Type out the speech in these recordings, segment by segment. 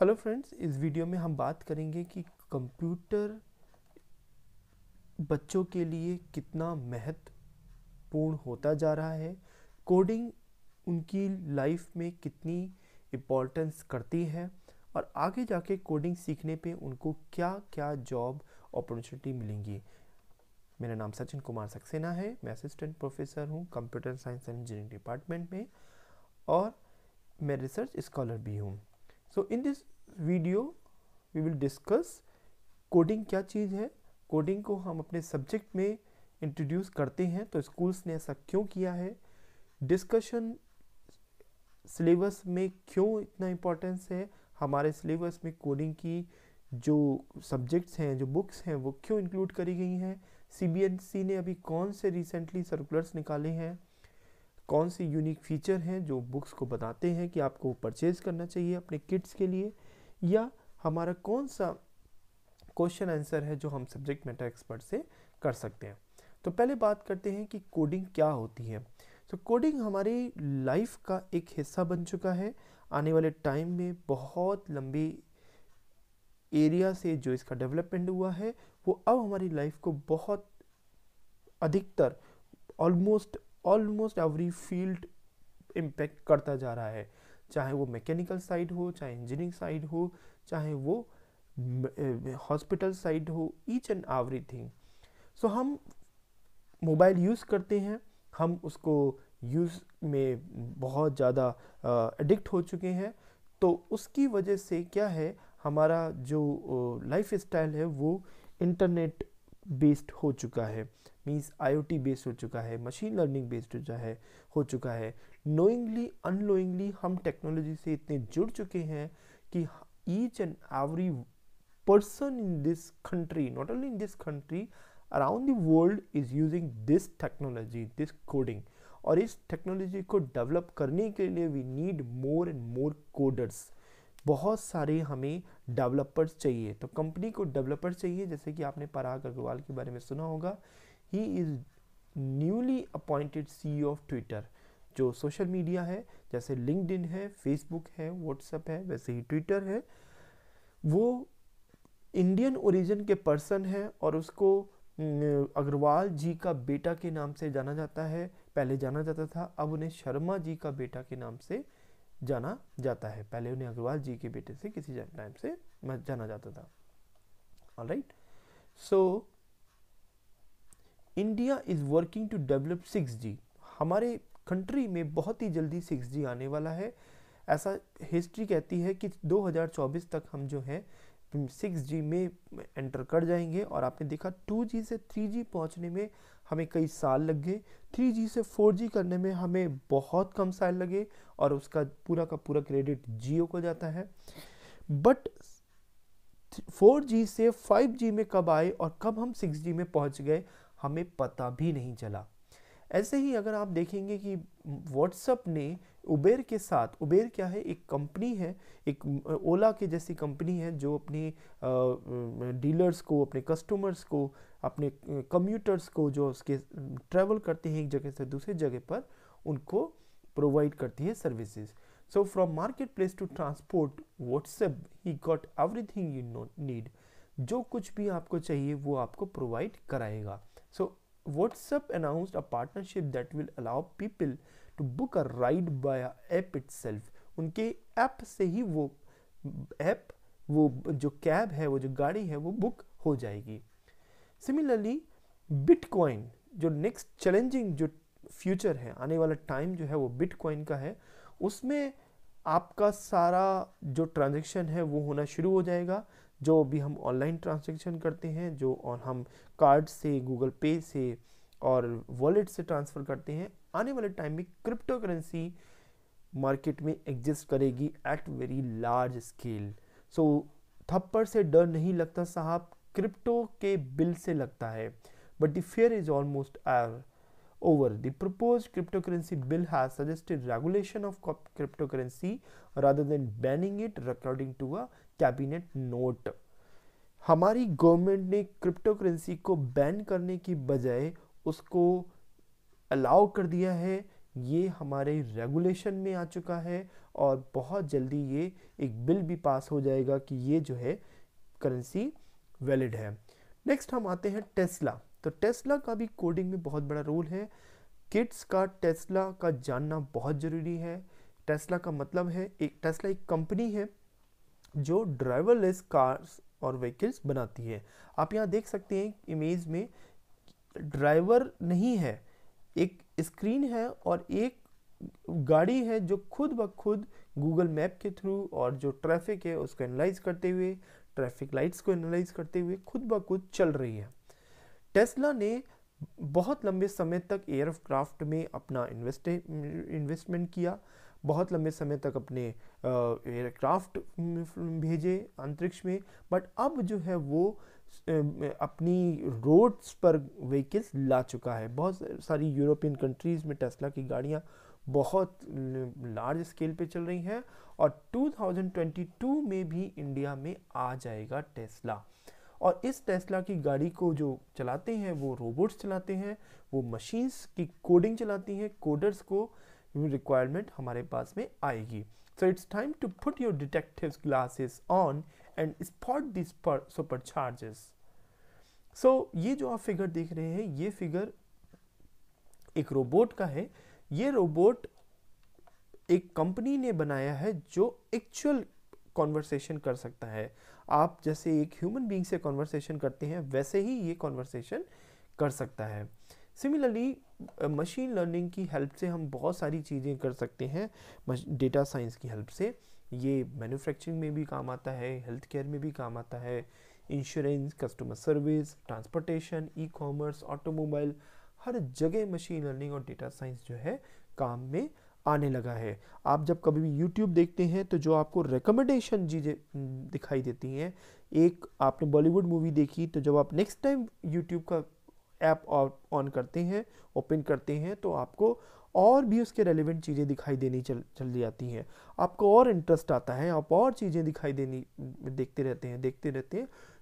Hello friends, इस video में हम बात करेंगे कि कंप्यूटर बच्चों के लिए कितना महत्वपूर्ण होता जा रहा है। कोडिंग उनकी लाइफ में कितनी इम्पोर्टेंस करती है और आगे जाके कोडिंग सीखने पे उनको क्या क्या जॉब अपॉर्चुनिटी मिलेंगी। मेरा नाम सचिन कुमार सक्सेना है। मैं असिस्टेंट प्रोफेसर हूँ computer science and engineering department में और मैं रिसर्च स्कॉलर भी हूँ। So in this video we will discuss coding क्या चीज़ है। कोडिंग को हम अपने सब्जेक्ट में इंट्रोड्यूस करते हैं तो स्कूल्स ने ऐसा क्यों किया है, डिस्कशन सिलेबस में क्यों इतना इम्पोर्टेंस है, हमारे सिलेबस में कोडिंग की जो सब्जेक्ट्स हैं, जो बुक्स हैं, वो क्यों इंक्लूड करी गई हैं, सीबीएसई ने अभी कौन से रिसेंटली सर्कुलर्स निकाले हैं, कौन से यूनिक फीचर हैं जो बुक्स को बताते हैं कि आपको परचेज करना चाहिए अपने किड्स के लिए, या हमारा कौन सा क्वेश्चन आंसर है जो हम सब्जेक्ट मैटर एक्सपर्ट से कर सकते हैं। तो पहले बात करते हैं कि कोडिंग क्या होती है। तो कोडिंग हमारी लाइफ का एक हिस्सा बन चुका है। आने वाले टाइम में बहुत लंबी एरिया से जो इसका डेवलपमेंट हुआ है वो अब हमारी लाइफ को बहुत अधिकतर almost almost every field impact करता जा रहा है, चाहे वो मैकेनिकल साइड हो, चाहे इंजीनियरिंग साइड हो, चाहे वो हॉस्पिटल साइड हो, ईच एंड एवरीथिंग। सो हम मोबाइल यूज़ करते हैं, हम उसको यूज़ में बहुत ज़्यादा एडिक्ट हो चुके हैं। तो उसकी वजह से क्या है, हमारा जो लाइफ स्टाइल है वो इंटरनेट बेस्ड हो चुका है, मीन्स आईओटी बेस्ड हो चुका है, मशीन लर्निंग बेस्ड हो चुका है। नोइंगली अननोइंगली हम टेक्नोलॉजी से इतने जुड़ चुके हैं कि each and every person in this country, not only in this country, around the world is using this technology, this coding। और इस टेक्नोलॉजी को डेवलप करने के लिए we need more and more coders. बहुत सारे हमें डेवलपर्स चाहिए, तो कंपनी को डेवलपर्स चाहिए। जैसे कि आपने पराग अग्रवाल के बारे में सुना होगा, he is newly appointed CEO of Twitter. जो सोशल मीडिया है, जैसे लिंक्डइन है, फेसबुक है, व्हाट्सएप है, वैसे ही ट्विटर है, वो इंडियन ओरिजिन के पर्सन है और उसको अग्रवाल जी का बेटा के नाम से जाना जाता है। पहले जाना जाता था, अब उन्हें शर्मा जी का बेटा के नाम से जाना जाता है। पहले उन्हें अग्रवाल जी के बेटे से किसी टाइम से जाना जाता था। Alright, so India is working to develop 6G। हमारे कंट्री में बहुत ही जल्दी 6G आने वाला है। ऐसा हिस्ट्री कहती है कि 2024 तक हम जो है 6G में एंटर कर जाएंगे। और आपने देखा 2G से 3G पहुंचने में हमें कई साल लग गए, 3G से 4G करने में हमें बहुत कम साल लगे और उसका पूरा का पूरा क्रेडिट जियो को जाता है। बट 4G से 5G में कब आए और कब हम 6G में पहुंच गए हमें पता भी नहीं चला। ऐसे ही अगर आप देखेंगे कि व्हाट्सएप ने उबेर के साथ, उबेर क्या है, एक कंपनी है, एक ओला के जैसी कंपनी है जो अपनी डीलर्स को, अपने कस्टमर्स को, अपने कम्यूटर्स को जो उसके ट्रैवल करते हैं एक जगह से दूसरी जगह पर, उनको प्रोवाइड करती है services. So from market place to transport, WhatsApp ही गॉट एवरीथिंग यू नीड। जो कुछ भी आपको चाहिए वो आपको प्रोवाइड कराएगा। So WhatsApp announced a partnership that will allow people to book a ride via app itself। उनके ऐप से ही वो ऐप, वो जो कैब है, वो जो गाड़ी है, वो बुक हो जाएगी। सिमिलरली बिटकॉइन, जो नेक्स्ट चैलेंजिंग जो फ्यूचर है, आने वाला टाइम जो है वो बिटकॉइन का है। उसमें आपका सारा जो ट्रांजैक्शन है वो होना शुरू हो जाएगा। जो भी हम ऑनलाइन ट्रांजैक्शन करते हैं, जो और हम कार्ड से, गूगल पे से और वॉलेट से ट्रांसफ़र करते हैं, आने वाले टाइम में क्रिप्टो करेंसी मार्केट में एग्जिस्ट करेगी एट वेरी लार्ज स्केल। सो थप्पड़ से डर नहीं लगता साहब, क्रिप्टो के बिल से लगता है। But the fear is almost over. The proposed cryptocurrency bill has suggested regulation of cryptocurrency rather than banning it, according to a cabinet note। हमारी गवर्नमेंट ने क्रिप्टो करेंसी को बैन करने की बजाय उसको अलाउ कर दिया है ये हमारे रेगुलेशन में आ चुका है और बहुत जल्दी ये एक बिल भी पास हो जाएगा कि ये जो है करेंसी वैलिड है। नेक्स्ट हम आते हैं टेस्ला। तो टेस्ला का भी कोडिंग में बहुत बड़ा रोल है। किड्स का टेस्ला का जानना बहुत ज़रूरी है। टेस्ला का मतलब है, टेस्ला एक कंपनी है जो ड्राइवरलेस कार्स और व्हीकल्स बनाती है। आप यहाँ देख सकते हैं इमेज में ड्राइवर नहीं है, एक स्क्रीन है और एक गाड़ी है जो खुद ब खुद गूगल मैप के थ्रू और जो ट्रैफिक है उसको एनालाइज करते हुए, ट्रैफिक लाइट्स को एनालाइज करते हुए खुद ब खुद चल रही है। टेस्ला ने बहुत लंबे समय तक एयरक्राफ्ट में अपना इन्वेस्टमेंट किया, बहुत लंबे समय तक अपने एयरक्राफ्ट भेजे अंतरिक्ष में, बट अब जो है वो अपनी रोड्स पर व्हीकल्स ला चुका है। बहुत सारी यूरोपियन कंट्रीज़ में टेस्ला की गाड़ियाँ बहुत लार्ज स्केल पे चल रही हैं और 2022 में भी इंडिया में आ जाएगा टेस्ला। और इस टेस्ला की गाड़ी को जो चलाते हैं वो रोबोट्स चलाते हैं, वो मशीन्स की कोडिंग चलाती हैं, कोडर्स को रिक्वायरमेंट हमारे पास में आएगी। So it's time to put your detective glasses on and spot this super charges. सो ये जो आप फिगर देख रहे हैं, ये फिगर एक रोबोट का है। ये रोबोट एक कंपनी ने बनाया है जो एक्चुअल कॉन्वर्सेशन कर सकता है। आप जैसे एक ह्यूमन बीइंग से कॉन्वर्सेशन करते हैं वैसे ही ये कॉन्वर्सेशन कर सकता है। सिमिलरली मशीन लर्निंग की हेल्प से हम बहुत सारी चीज़ें कर सकते हैं। डेटा साइंस की हेल्प से ये मैन्युफैक्चरिंग में भी काम आता है, हेल्थ केयर में भी काम आता है, insurance, customer service, transportation, e commerce, automobile, हर जगह मशीन लर्निंग और डेटा साइंस जो है काम में आने लगा है। आप जब कभी भी YouTube देखते हैं तो जो आपको रिकमेंडेशन चीज़ें दिखाई देती हैं, एक आपने बॉलीवुड मूवी देखी तो जब आप नेक्स्ट टाइम YouTube का ऐप ऑन करते हैं, ओपन करते हैं, तो आपको और भी उसके रेलिवेंट चीज़ें दिखाई देनी चल जाती हैं। आपको और इंटरेस्ट आता है, आप और चीज़ें दिखाई देनी देखते रहते हैं।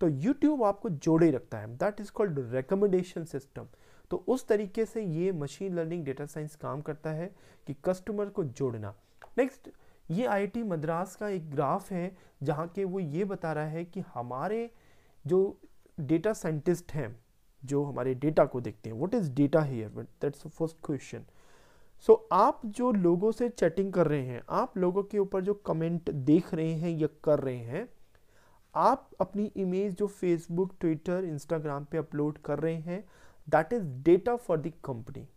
तो YouTube आपको जोड़े रखता है, that is called recommendation system. तो उस तरीके से ये मशीन लर्निंग डेटा साइंस काम करता है कि कस्टमर को जोड़ना। नेक्स्ट, ये IIT मद्रास का एक ग्राफ है जहाँ के वो ये बता रहा है कि हमारे जो डेटा साइंटिस्ट हैं जो हमारे डेटा को देखते हैं, what is data here, that's the first question. So आप जो लोगों से चैटिंग कर रहे हैं, आप लोगों के ऊपर जो कमेंट देख रहे हैं या कर रहे हैं, आप अपनी इमेज जो फेसबुक, ट्विटर, इंस्टाग्राम पे अपलोड कर रहे हैं, that is data for the company.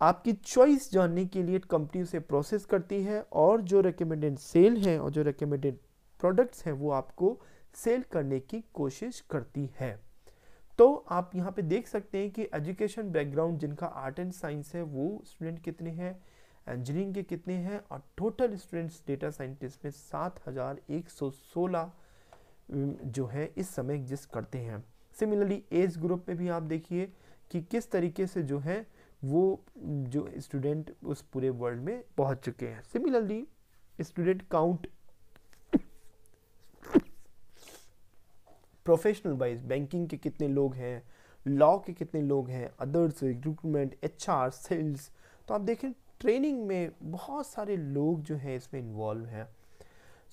आपकी चॉइस जानने के लिए कंपनी उसे प्रोसेस करती है और जो रिकमेंडेड सेल हैं और जो रिकमेंडेड प्रोडक्ट्स हैं वो आपको सेल करने की कोशिश करती है। तो आप यहाँ पे देख सकते हैं कि एजुकेशन बैकग्राउंड जिनका आर्ट एंड साइंस है वो स्टूडेंट कितने हैं, इंजीनियरिंग के कितने हैं, और टोटल स्टूडेंट्स डेटा साइंटिस्ट में 7116 जो है इस समय एग्जिस्ट करते हैं। सिमिलरली एज ग्रुप में भी आप देखिए कि किस तरीके से जो है वो जो स्टूडेंट उस पूरे वर्ल्ड में पहुंच चुके हैं। Similarly student count professional wise banking के कितने लोग हैं, लॉ के कितने लोग हैं, अदर्स, रिक्रूटमेंट, HR, सेल्स, तो आप देखें ट्रेनिंग में बहुत सारे लोग जो हैं इसमें इन्वॉल्व हैं।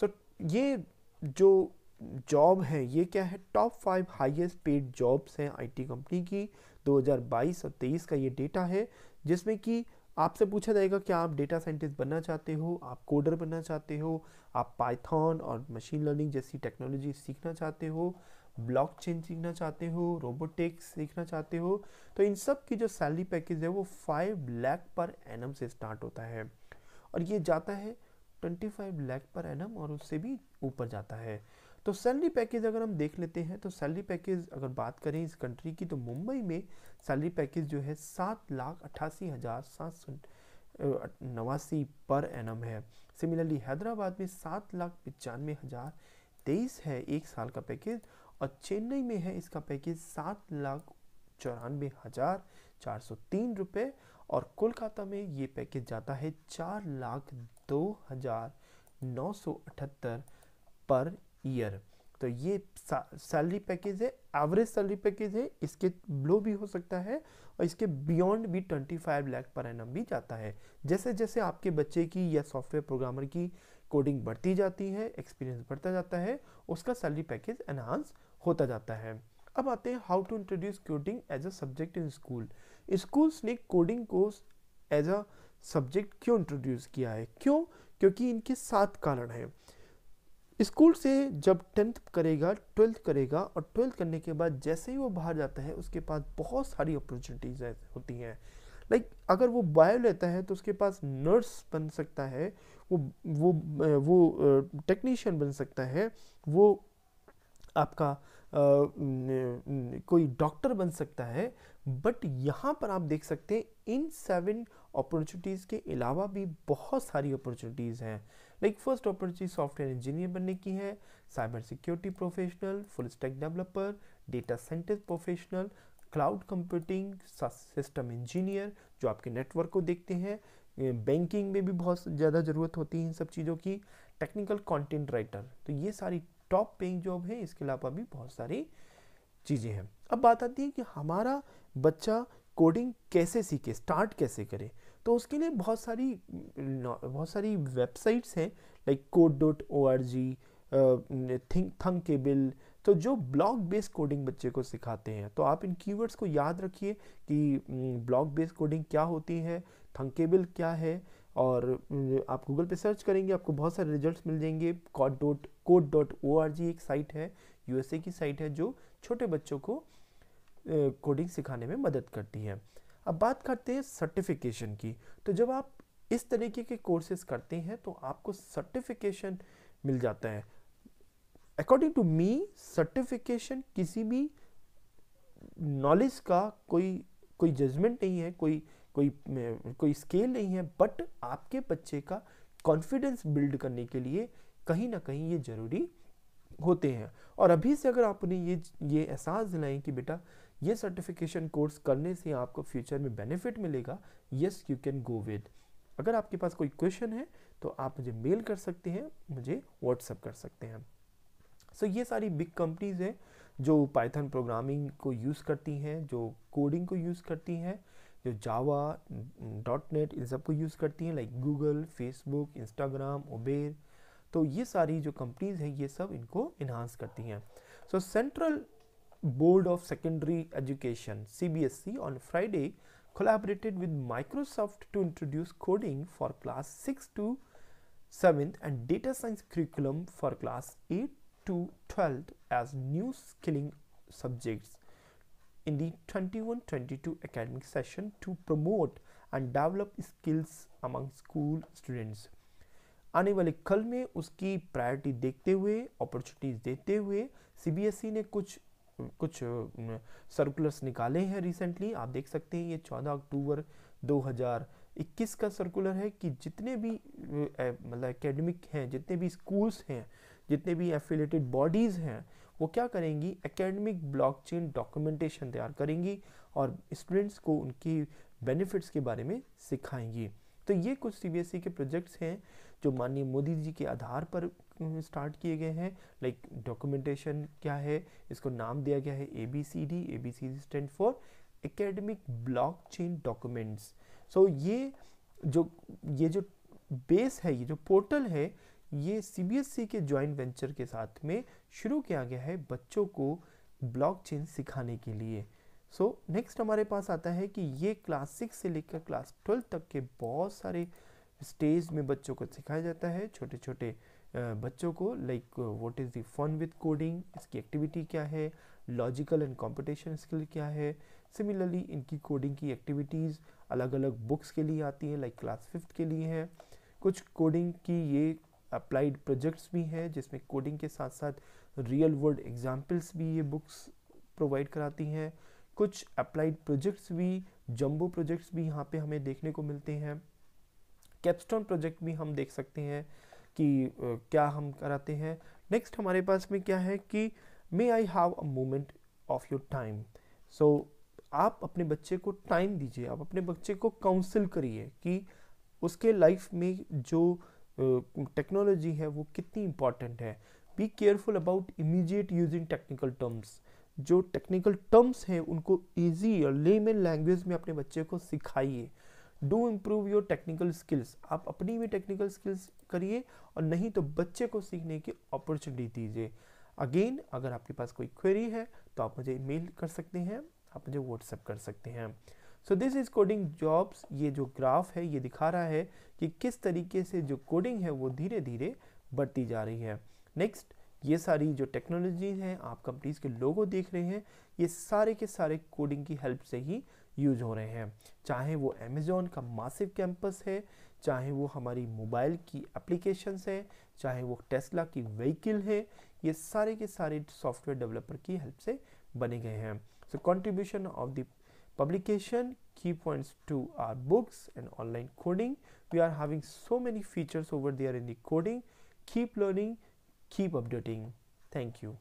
सो ये जो जॉब है ये क्या है, टॉप 5 हाईएस्ट पेड जॉब्स हैं IT कंपनी की। 2022 और 23 का ये डेटा है जिसमें कि आपसे पूछा जाएगा क्या आप डेटा साइंटिस्ट बनना चाहते हो, आप कोडर बनना चाहते हो, आप पाइथन और मशीन लर्निंग जैसी टेक्नोलॉजी सीखना चाहते हो, ब्लॉकचेन सीखना चाहते हो, रोबोटिक्स सीखना चाहते हो। तो इन सब की जो सैलरी पैकेज है वो 5 लाख पर एनम से स्टार्ट होता है और ये जाता है 25 लाख पर एनम और उससे भी ऊपर जाता है। तो सैलरी पैकेज अगर हम देख लेते हैं तो सैलरी पैकेज अगर बात करें इस कंट्री की तो मुंबई में सैलरी पैकेज जो है 7,88,789 पर एनम है। सिमिलरली हैदराबाद में 7,95,023 है एक साल का पैकेज और चेन्नई में है इसका पैकेज 7,94,403 रुपये और कोलकाता में ये पैकेज जाता है 4,02,978 पर ईयर। तो ये सैलरी पैकेज है, एवरेज सैलरी पैकेज है, इसके बिलो भी हो सकता है और इसके बियॉन्ड भी 25 लाख पर एनम भी जाता है। जैसे जैसे आपके बच्चे की या सॉफ्टवेयर प्रोग्रामर की कोडिंग बढ़ती जाती है, एक्सपीरियंस बढ़ता जाता है, उसका सैलरी पैकेज एनहांस होता जाता है। अब आते हैं how to introduce coding as a subject in school. Schools ने कोडिंग को एज अ सब्जेक्ट क्यों इंट्रोड्यूस किया है? क्यों? क्योंकि इनके 7 कारण हैं। स्कूल से जब 10th करेगा, 12th करेगा और 12th करने के बाद जैसे ही वो बाहर जाता है उसके पास बहुत सारी अपॉर्चुनिटीज होती हैं। लाइक अगर वो बायो लेता है तो उसके पास नर्स बन सकता है, वो टेक्नीशियन बन सकता है, वो आपका कोई डॉक्टर बन सकता है। बट यहाँ पर आप देख सकते हैं इन 7 अपॉर्चुनिटीज़ के अलावा भी बहुत सारी अपॉर्चुनिटीज़ हैं। Like first opportunity software engineer बनने की है, cyber security professional, full stack developer, data scientist professional, cloud computing system engineer जो आपके नेटवर्क को देखते हैं, बैंकिंग में भी बहुत ज़्यादा ज़रूरत होती है इन सब चीज़ों की, टेक्निकल कंटेंट राइटर। तो ये सारी टॉप पेइंग जॉब है, इसके अलावा भी बहुत सारी चीज़ें हैं। अब बात आती है कि हमारा बच्चा कोडिंग कैसे सीखे, स्टार्ट कैसे करे। तो उसके लिए बहुत सारी वेबसाइट्स हैं लाइक code.org, थंकेबल, तो जो ब्लॉग बेस्ड कोडिंग बच्चे को सिखाते हैं। तो आप इन कीवर्ड्स को याद रखिए कि ब्लॉग बेस्ड कोडिंग क्या होती है, थंकेबल क्या है, और आप गूगल पे सर्च करेंगे आपको बहुत सारे रिजल्ट्स मिल जाएंगे। code.org एक साइट है, यूएसए की साइट है जो छोटे बच्चों को कोडिंग सिखाने में मदद करती है। अब बात करते हैं सर्टिफिकेशन की। तो जब आप इस तरीके के कोर्सेज करते हैं तो आपको सर्टिफिकेशन मिल जाता है। अकॉर्डिंग टू मी सर्टिफिकेशन किसी भी नॉलेज का कोई जजमेंट नहीं है, कोई स्केल नहीं है, बट आपके बच्चे का कॉन्फिडेंस बिल्ड करने के लिए कहीं ना कहीं ये जरूरी होते हैं। और अभी से अगर आप उन्हें ये एहसास दिलाएं कि बेटा ये सर्टिफिकेशन कोर्स करने से आपको फ्यूचर में बेनिफिट मिलेगा, yes you can go with. अगर आपके पास कोई क्वेश्चन है तो आप मुझे मेल कर सकते हैं, मुझे व्हाट्सएप कर सकते हैं। सो ये सारी बिग कंपनीज हैं जो पाइथन प्रोग्रामिंग को यूज़ करती हैं, जो कोडिंग को यूज़ करती हैं, जो जावा, .NET इन सब को यूज़ करती हैं, like Google, Facebook, Instagram, Uber. तो ये सारी जो कंपनीज हैं ये सब इनको इन्हांस करती हैं। सो central board of secondary education CBSE on Friday collaborated with Microsoft to introduce coding for class 6 to 7th and data science curriculum for class 8 to 12th as new skilling subjects in the 21-22 academic session to promote and develop skills among school students. आने वाले कल में उसकी priority देखते हुए, opportunities देते हुए CBSE ने कुछ सर्कुलर्स निकाले हैं रिसेंटली। आप देख सकते हैं ये 14 अक्टूबर 2021 का सर्कुलर है कि जितने भी मतलब एकेडमिक हैं, जितने भी स्कूल्स हैं, जितने भी एफिलिएटेड बॉडीज़ हैं, वो क्या करेंगी, एकेडमिक ब्लॉकचेन डॉक्यूमेंटेशन तैयार करेंगी और स्टूडेंट्स को उनकी बेनिफिट्स के बारे में सिखाएंगी। तो ये कुछ CBSE के प्रोजेक्ट्स हैं जो माननीय मोदी जी के आधार पर स्टार्ट किए गए हैं। लाइक डॉक्यूमेंटेशन क्या है, इसको नाम दिया गया है ABCD stand for academic blockchain documents. So ये जो बेस है, ये जो पोर्टल है, ये CBSE के जॉइंट वेंचर के साथ में शुरू किया गया है बच्चों को ब्लॉकचेन सिखाने के लिए। सो नेक्स्ट हमारे पास आता है कि ये क्लास 6 से लेकर क्लास 12 तक के बहुत सारे स्टेज में बच्चों को सिखाया जाता है, छोटे छोटे बच्चों को। Like what is the fun with coding, इसकी एक्टिविटी क्या है, लॉजिकल एंड कंप्यूटेशन स्किल क्या है। सिमिलरली इनकी कोडिंग की एक्टिविटीज़ अलग अलग बुक्स के लिए आती है, लाइक क्लास 5 के लिए है। कुछ कोडिंग की ये अप्लाइड प्रोजेक्ट्स भी हैं जिसमें कोडिंग के साथ साथ रियल वर्ल्ड एग्जाम्पल्स भी ये बुक्स प्रोवाइड कराती हैं। कुछ अप्लाइड प्रोजेक्ट्स भी, जंबो प्रोजेक्ट्स भी यहाँ पे हमें देखने को मिलते हैं। कैपस्टोन प्रोजेक्ट भी हम देख सकते हैं कि क्या हम कराते हैं। नेक्स्ट हमारे पास में क्या है कि may I have a moment of your time. So आप अपने बच्चे को टाइम दीजिए, आप अपने बच्चे को काउंसिल करिए कि उसके लाइफ में जो टेक्नोलॉजी है वो कितनी इम्पॉर्टेंट है। Be careful about immediate using technical terms. जो टेक्निकल टर्म्स हैं उनको ईजी और लेमन लैंग्वेज में अपने बच्चे को सिखाइए। Do improve your technical skills, आप अपनी भी टेक्निकल स्किल्स करिए और नहीं तो बच्चे को सीखने की अपॉर्चुनिटी दीजिए। अगेन अगर आपके पास कोई क्वेरी है तो आप मुझे ईमेल कर सकते हैं, आप मुझे व्हाट्सएप कर सकते हैं। So this is coding jobs. ये जो ग्राफ है ये दिखा रहा है कि किस तरीके से जो कोडिंग है वो धीरे धीरे बढ़ती जा रही है। नेक्स्ट, ये सारी जो टेक्नोलॉजी हैं आप कंपनीज के लोगो देख रहे हैं, ये सारे के सारे कोडिंग की हेल्प से ही यूज हो रहे हैं। चाहे वो अमेजोन का मासिव कैंपस है, चाहे वो हमारी मोबाइल की एप्लीकेशंस है, चाहे वो टेस्ला की व्हीकल है, ये सारे के सारे सॉफ्टवेयर डेवलपर की हेल्प से बने गए हैं। So contribution of the publication, key points to our books and online coding. We are having so many features over there in the coding. Keep learning, keep updating. Thank you.